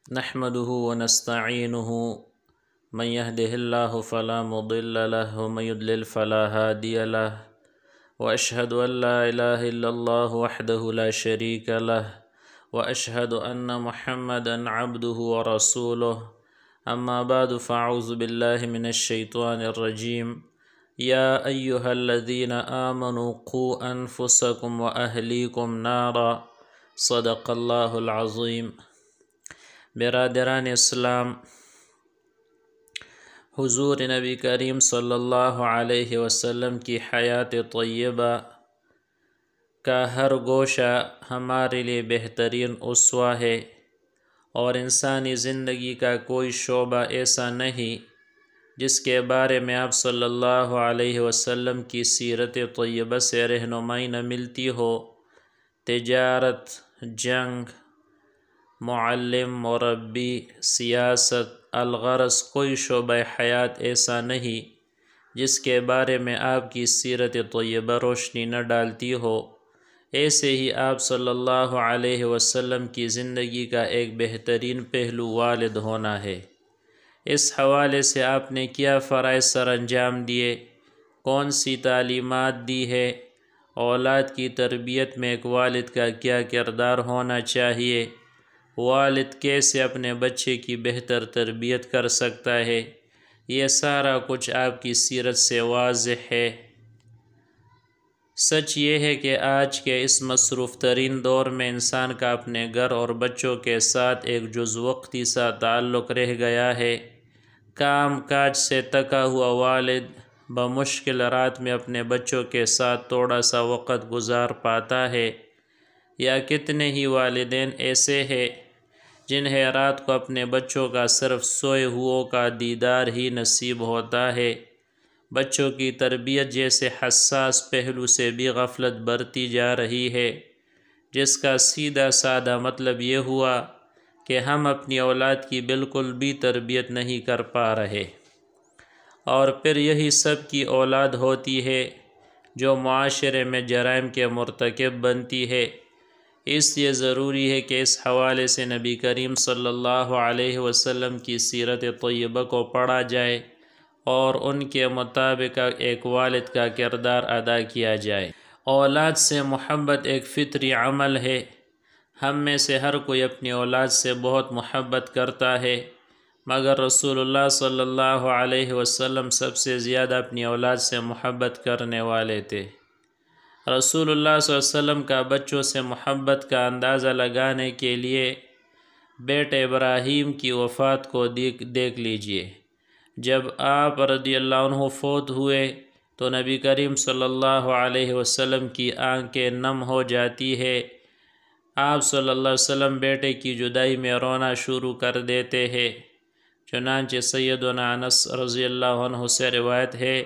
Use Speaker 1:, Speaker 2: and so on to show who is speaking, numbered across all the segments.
Speaker 1: نحمده ونستعينه من يهده الله فلا مضل له ومن يضلل فلا هادي له وأشهد أن لا إله إلا الله وحده لا شريك له وأشهد أن محمدا عبده ورسوله أما بعد فأعوذ بالله من الشيطان الرجيم يا أيها الذين آمنوا قوا أنفسكم وأهليكم نارا صدق الله العظيم۔ برادران اسلام، حضور نبی کریم صلی اللہ علیہ وسلم کی حیات طیبہ کا ہر گوشہ ہمارے لیے بہترین اسوہ ہے، اور انسانی زندگی کا کوئی شعبہ ایسا نہیں جس کے بارے میں آپ صلی اللہ علیہ وسلم کی سیرت طیبہ سے رہنمائی نہ ملتی ہو۔ تجارت، جنگ، معلم، مربی، سیاست، الغرض کوئی شعبہ حیات ایسا نہیں جس کے بارے میں آپ کی سیرت طیبہ روشنی نہ ڈالتی ہو۔ ایسے ہی آپ صلی اللہ علیہ وسلم کی زندگی کا ایک بہترین پہلو والد ہونا ہے۔ اس حوالے سے آپ نے کیا فرائض سر انجام دیے، کون سی تعلیمات دی ہے، اولاد کی تربیت میں ایک والد کا کیا کردار ہونا چاہیے، والد کیسے اپنے بچے کی بہتر تربیت کر سکتا ہے، یہ سارا کچھ آپ کی سیرت سے واضح ہے۔ سچ یہ ہے کہ آج کے اس مصروف ترین دور میں انسان کا اپنے گھر اور بچوں کے ساتھ ایک جز وقتی سا تعلق رہ گیا ہے۔ کام کاج سے تھکا ہوا والد بمشکل رات میں اپنے بچوں کے ساتھ تھوڑا سا وقت گزار پاتا ہے، یا کتنے ہی والدین ایسے ہیں جنہیں رات کو اپنے بچوں کا صرف سوئے ہوئوں کا دیدار ہی نصیب ہوتا ہے۔ بچوں کی تربیت جیسے حساس پہلو سے بھی غفلت برتی جا رہی ہے، جس کا سیدھا سادہ مطلب یہ ہوا کہ ہم اپنی اولاد کی بالکل بھی تربیت نہیں کر پا رہے، اور پھر یہی سب کی اولاد ہوتی ہے جو معاشرے میں جرائم کے مرتکب بنتی ہے۔ اس لیے ضروری ہے کہ اس حوالے سے نبی کریم صلی اللہ علیہ وسلم کی سیرت طیبہ کو پڑھا جائے اور ان کے مطابق ایک والد کا کردار ادا کیا جائے۔ اولاد سے محبت ایک فطری عمل ہے۔ ہم میں سے ہر کوئی اپنی اولاد سے بہت محبت کرتا ہے، مگر رسول اللہ صلی اللہ علیہ وسلم سب سے زیادہ اپنی اولاد سے محبت کرنے والے تھے۔ رسول اللہ صلی اللہ علیہ وسلم کا بچوں سے محبت کا اندازہ لگانے کے لیے بیٹے ابراہیم کی وفات کو دیکھ لیجئے۔ جب آپ رضی اللہ عنہ فوت ہوئے تو نبی کریم صلی اللہ علیہ وسلم کی آنکھیں نم ہو جاتی ہے۔ آپ صلی اللہ علیہ وسلم بیٹے کی جدائی میں رونا شروع کر دیتے ہیں۔ چنانچہ سیدنا انس رضی اللہ عنہ سے روایت ہے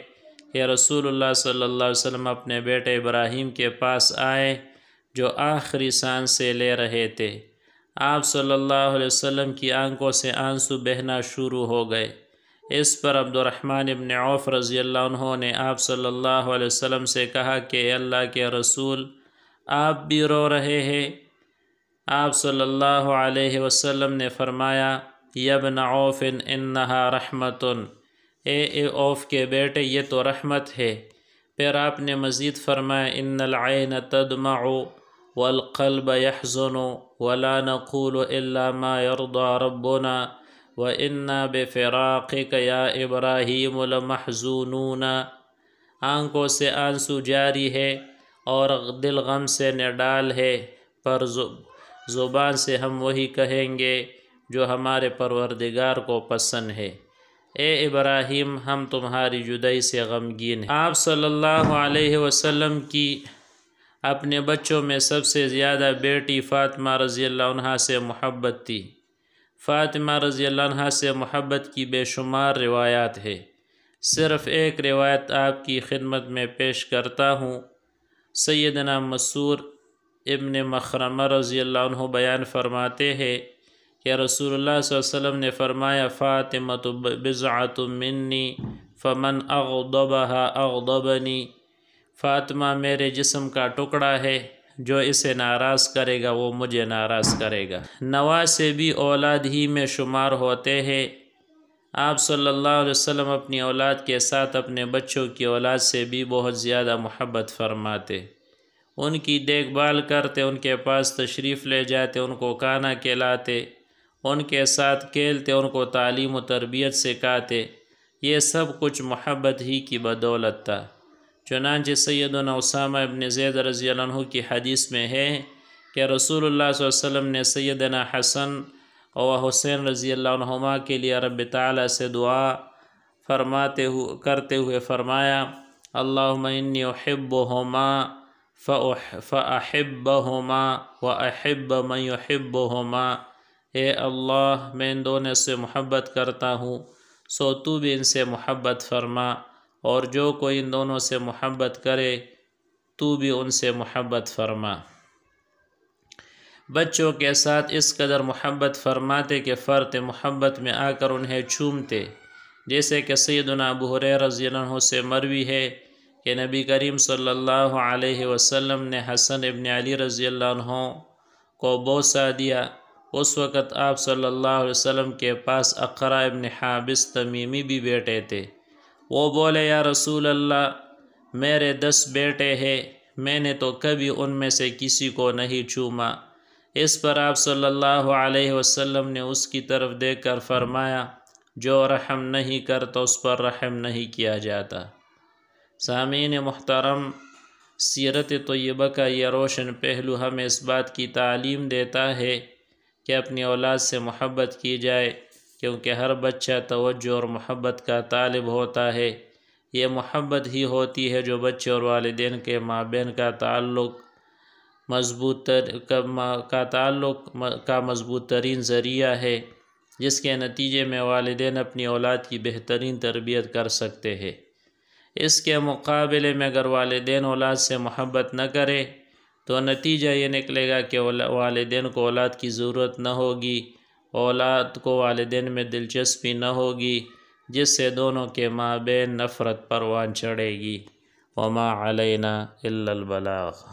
Speaker 1: کہ رسول اللہ صلی اللہ علیہ وسلم اپنے بیٹے ابراہیم کے پاس آئے جو آخری سانسیں لے رہے تھے۔ آپ صلی اللہ علیہ وسلم کی آنکھوں سے آنسو بہنا شروع ہو گئے۔ اس پر عبد الرحمن ابن عوف رضی اللہ عنہ نے آپ صلی اللہ علیہ وسلم سے کہا کہ اے اللہ کے رسول، آپ بھی رو رہے ہیں؟ آپ صلی اللہ علیہ وسلم نے فرمایا یا ابن عوف انہا رحمت، اے عوف کے بیٹے یہ تو رحمت ہے۔ پھر آپ نے مزید فرمایا ان العین تدمع والقلب يحزن ولا نقول الا ما يرضى ربنا وإنا بفراقك یا ابراہیم لمحزونون۔ آنکھوں سے آنسو جاری ہے اور دل غم سے نڈال ہے، پر زبان سے ہم وہی کہیں گے جو ہمارے پروردگار کو پسند ہے۔ اے ابراہیم، ہم تمہاری جدائی سے غمگین ہیں۔ آپ صلی اللہ علیہ وسلم کی اپنے بچوں میں سب سے زیادہ بیٹی فاطمہ رضی اللہ عنہ سے محبت تھی۔ فاطمہ رضی اللہ عنہ سے محبت کی بے شمار روایات ہے۔ صرف ایک روایت آپ کی خدمت میں پیش کرتا ہوں۔ سیدنا مسعود ابن مخرمہ رضی اللہ عنہ بیان فرماتے ہیں کہ رسول اللہ صلی اللہ علیہ وسلم نے فرمایا فاطمۃ بضعۃ منی فمن اغضبها اغضبنی، فاطمہ میرے جسم کا ٹکڑا ہے، جو اسے ناراض کرے گا وہ مجھے ناراض کرے گا۔ نواسے بھی اولاد ہی میں شمار ہوتے ہیں۔ آپ صلی اللہ علیہ وسلم اپنی اولاد کے ساتھ اپنے بچوں کی اولاد سے بھی بہت زیادہ محبت فرماتے، ان کی دیکھ بھال کرتے، ان کے پاس تشریف لے جاتے، ان کو کھانا کھلاتے، ان کے ساتھ کھیلتے، ان کو تعلیم و تربیت سکھاتے۔ یہ سب کچھ محبت ہی کی بدولت تھا۔ چنانچہ سیدنا اسامہ ابن زید رضی اللہ عنہ کی حدیث میں ہے کہ رسول اللہ صلی اللہ علیہ وسلم نے سیدنا حسن اور حسین رضی اللہ عنہما کے لیے رب تعالیٰ سے دعا کرتے ہوئے فرمایا، اللہم انی احبہما فاحبہما واحب من یحبہما، اے اللہ میں ان دونوں سے محبت کرتا ہوں، سو تو بھی ان سے محبت فرما، اور جو کوئی ان دونوں سے محبت کرے تو بھی ان سے محبت فرما۔ بچوں کے ساتھ اس قدر محبت فرماتے کہ فرط محبت میں آ کر انہیں چومتے، جیسے کہ سیدنا ابو ہریرہ رضی اللہ عنہ سے مروی ہے کہ نبی کریم صلی اللہ علیہ وسلم نے حسن ابن علی رضی اللہ عنہ کو بوسہ دیا۔ اس وقت آپ صلی اللہ علیہ وسلم کے پاس اقرع ابن حابس تمیمی بھی بیٹھے تھے۔ وہ بولے، یا رسول اللہ، میرے 10 بیٹے ہیں، میں نے تو کبھی ان میں سے کسی کو نہیں چوما۔ اس پر آپ صلی اللہ علیہ وسلم نے اس کی طرف دیکھ کر فرمایا، جو رحم نہیں کرتا اس پر رحم نہیں کیا جاتا۔ سامعین محترم، سیرت طیبہ کا یہ روشن پہلو ہمیں اس بات کی تعلیم دیتا ہے کہ اپنی اولاد سے محبت کی جائے، کیونکہ ہر بچہ توجہ اور محبت کا طالب ہوتا ہے۔ یہ محبت ہی ہوتی ہے جو بچے اور والدین کے مابین کا تعلق مضبوط ترین ذریعہ ہے، جس کے نتیجے میں والدین اپنی اولاد کی بہترین تربیت کر سکتے ہیں۔ اس کے مقابلے میں اگر والدین اولاد سے محبت نہ کرے تو نتیجہ یہ نکلے گا کہ والدین کو اولاد کی ضرورت نہ ہوگی، اولاد کو والدین میں دلچسپی نہ ہوگی، جس سے دونوں کے مابین نفرت پروان چڑھے گی۔ وما علینا الا البلاغ۔